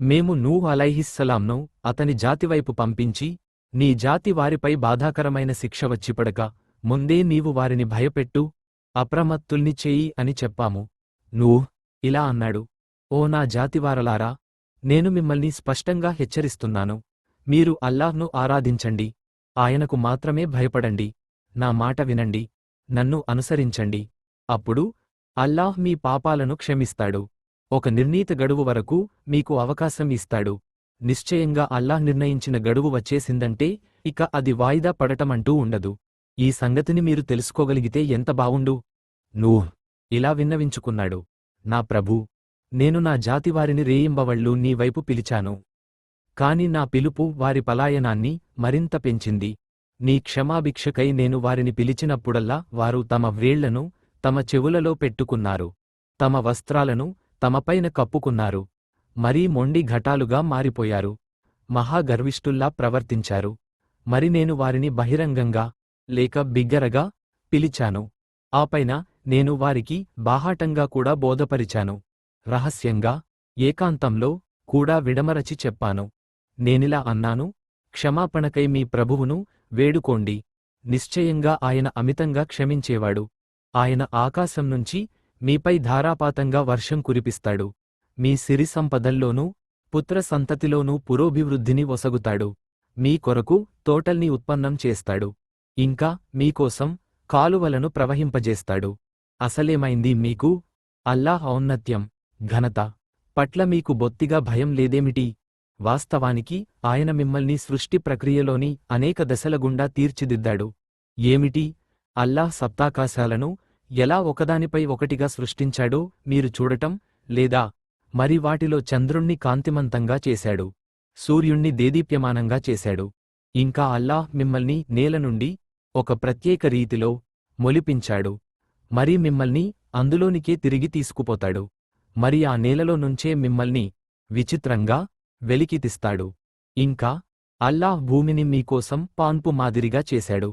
మేము నూహ్ అలైహిస్సలాంను అతని జాతివైపు పంపించి, నీ జాతి వారిపై బాధాకరమైన శిక్ష వచ్చిపడక ముందే నీవు వారిని భయపెట్టు, అప్రమత్తుల్ని చేయి అని చెప్పాము. నూహ్ ఇలా అన్నాడు: ఓ నా జాతివారలారా, నేను మిమ్మల్ని స్పష్టంగా హెచ్చరిస్తున్నాను. మీరు అల్లాహ్ను ఆరాధించండి, ఆయనకు మాత్రమే భయపడండి, నా మాట వినండి, నన్ను అనుసరించండి. అప్పుడు అల్లాహ్ మీ పాపాలను క్షమిస్తాడు, ఒక నిర్ణీత గడువు వరకు మీకు అవకాశం ఇస్తాడు. నిశ్చయంగా అల్లాహ్ నిర్ణయించిన గడువు వచ్చేసిందంటే ఇక అది వాయిదా పడటమంటూ ఉండదు. ఈ సంగతిని మీరు తెలుసుకోగలిగితే ఎంత బావుండు. నూహ్ ఇలా విన్నవించుకున్నాడు: నా ప్రభూ, నేను నా జాతివారిని రేయింబవళ్ళు నీ వైపు పిలిచాను. కాని నా పిలుపు వారి పలాయనాన్ని మరింత పెంచింది. నీ క్షమాభిక్షకై నేను వారిని పిలిచినప్పుడల్లా వారు తమ వ్రేళ్లను తమ చెవులలో పెట్టుకున్నారు, తమ వస్త్రాలను తమపైన కప్పుకున్నారు, మరీ మొండి ఘటాలుగా మారిపోయారు, మహాగర్విష్ఠుల్లా ప్రవర్తించారు. మరి నేను వారిని బహిరంగంగా లేక బిగ్గరగా పిలిచాను. ఆపైన నేను వారికి బాహాటంగా కూడా బోధపరిచాను, రహస్యంగా ఏకాంతంలో కూడా విడమరచి చెప్పాను. నేనిలా అన్నాను: క్షమాపణకై మీ ప్రభువును వేడుకోండి, నిశ్చయంగా ఆయన అమితంగా క్షమించేవాడు. ఆయన ఆకాశం నుంచి మీపై ధారాపాతంగా వర్షం కురిపిస్తాడు, మీ సిరి సంపదల్లోనూ పుత్ర సంతతిలోనూ పురోభివృద్ధిని ఒసగుతాడు, మీ కొరకు తోటల్ని ఉత్పన్నం చేస్తాడు, ఇంకా మీకోసం కాలువలను ప్రవహింపజేస్తాడు. అసలేమైంది మీకు? అల్లాహ్ ఔన్నత్యం, ఘనత పట్ల మీకు బొత్తిగా భయం లేదేమిటి? వాస్తవానికి ఆయన మిమ్మల్ని సృష్టి ప్రక్రియలోని అనేక దశల గుండా తీర్చిదిద్దాడు. ఏమిటి? అల్లాహ్ సప్తాకాశాలను ఎలా ఒకదానిపై ఒకటిగా సృష్టించాడో మీరు చూడటం లేదా? మరి వాటిలో చంద్రుణ్ణి కాంతిమంతంగా చేశాడు, సూర్యుణ్ణి దేదీప్యమానంగా చేశాడు. ఇంకా అల్లాహ్ మిమ్మల్ని నేల నుండి ఒక ప్రత్యేక రీతిలో మొలిపించాడు, మరి మిమ్మల్ని అందులోనికే తిరిగి తీసుకుపోతాడు. మరి ఆ నేలలో నుంచే మిమ్మల్ని విచిత్రంగా వెలికితీస్తాడు. ఇంకా అల్లాహ్ భూమిని మీకోసం పాన్పు మాదిరిగా చేశాడు,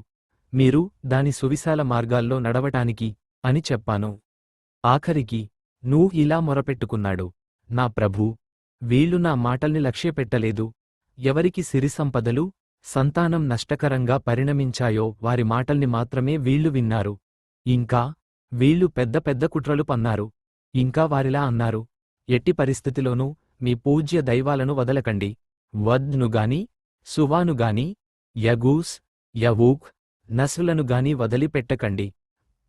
మీరు దాని సువిశాల మార్గాల్లో నడవటానికి అని చెప్పాను. ఆఖరికి నూహ్ ఇలా మొరపెట్టుకున్నాడు: నా ప్రభూ, వీళ్ళు నా మాటల్ని లక్ష్యపెట్టలేదు. ఎవరికి సిరిసంపదలు, సంతానం నష్టకరంగా పరిణమించాయో వారి మాటల్ని మాత్రమే వీళ్ళు విన్నారు. ఇంకా వీళ్ళు పెద్ద పెద్ద కుట్రలు పన్నారు. ఇంకా వారిలా అన్నారు: ఎట్టి పరిస్థితిలోనూ మీ పూజ్య దైవాలను వదలకండి. వద్ను గాని, సువాను గాని, యగూస్, యవూక్, నస్రులను గాని వదిలిపెట్టకండి.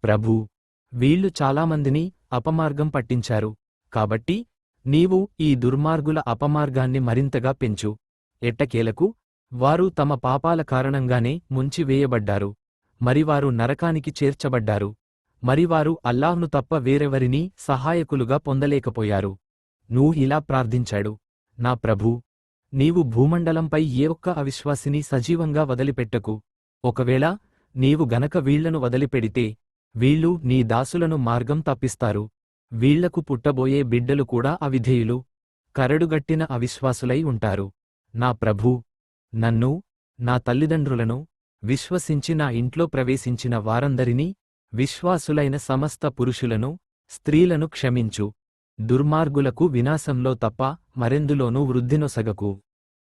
ప్రభూ, వీళ్ళు చాలామందిని అపమార్గం పట్టించారు, కాబట్టి నీవు ఈ దుర్మార్గుల అపమార్గాన్ని మరింతగా పెంచు. ఎట్టకేలకు వారు తమ పాపాల కారణంగానే ముంచివేయబడ్డారు, మరివారు నరకానికి చేర్చబడ్డారు, మరివారు అల్లాహ్ను తప్ప వేరెవరినీ సహాయకులుగా పొందలేకపోయారు. నూహ్ ఇలా ప్రార్థించాడు: నా ప్రభూ, నీవు భూమండలంపై ఏ ఒక్క అవిశ్వాసిని సజీవంగా వదిలిపెట్టకు. ఒకవేళ నీవు గనక వీళ్లను వదిలిపెడితే వీళ్ళు నీ దాసులను మార్గం తప్పిస్తారు. వీళ్లకు పుట్టబోయే బిడ్డలు కూడా అవిధేయులు, కరడుగట్టిన అవిశ్వాసులై ఉంటారు. నా ప్రభూ, నన్ను, నా తల్లిదండ్రులను విశ్వసించి నా ఇంట్లో ప్రవేశించిన వారందరినీ, విశ్వాసులైన సమస్త పురుషులను, స్త్రీలను క్షమించు. దుర్మార్గులకు వినాశంలో తప్ప మరెందులోనూ వృద్ధినొసగకు.